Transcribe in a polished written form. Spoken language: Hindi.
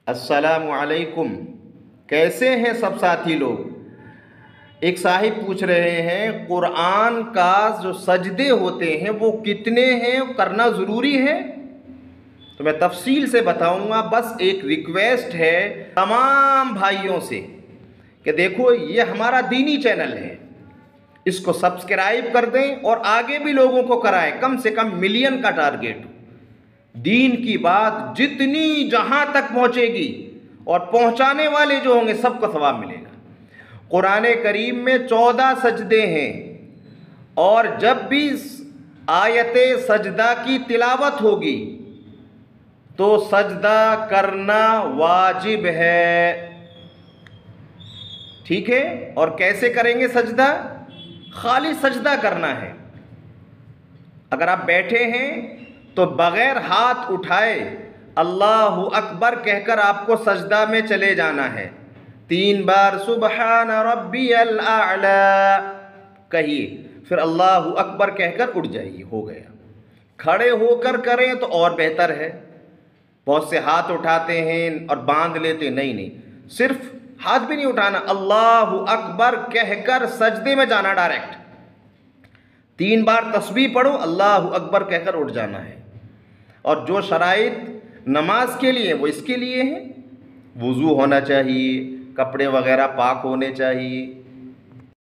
अस्सलामु अलैकुम। कैसे हैं सब साथी लोग। एक साहिब पूछ रहे हैं कुरान का जो सजदे होते हैं वो कितने हैं, करना ज़रूरी है। तो मैं तफसील से बताऊंगा। बस एक रिक्वेस्ट है तमाम भाइयों से कि देखो ये हमारा दीनी चैनल है, इसको सब्सक्राइब कर दें और आगे भी लोगों को कराएं। कम से कम मिलियन का टारगेट। दीन की बात जितनी जहां तक पहुंचेगी और पहुंचाने वाले जो होंगे सबको सवाब मिलेगा। कुरान करीम में 14 सजदे हैं और जब भी आयत सजदा की तिलावत होगी तो सजदा करना वाजिब है। ठीक है। और कैसे करेंगे सजदा? खाली सजदा करना है। अगर आप बैठे हैं तो बगैर हाथ उठाए अल्लाहु अकबर कहकर आपको सजदा में चले जाना है। 3 बार सुबहान रब्बियल आला कहिए, फिर अल्लाहु अकबर कहकर उठ जाइए। हो गया। खड़े होकर करें तो और बेहतर है। बहुत से हाथ उठाते हैं और बांध लेते, नहीं, सिर्फ हाथ भी नहीं उठाना, अल्लाहु अकबर कहकर सजदे में जाना डायरेक्ट। 3 बार तस्बीह पढ़ो, अल्लाहु अकबर कहकर उठ जाना है। और जो शराइत नमाज के लिए वो इसके लिए है। वुज़ू होना चाहिए, कपड़े वगैरह पाक होने चाहिए,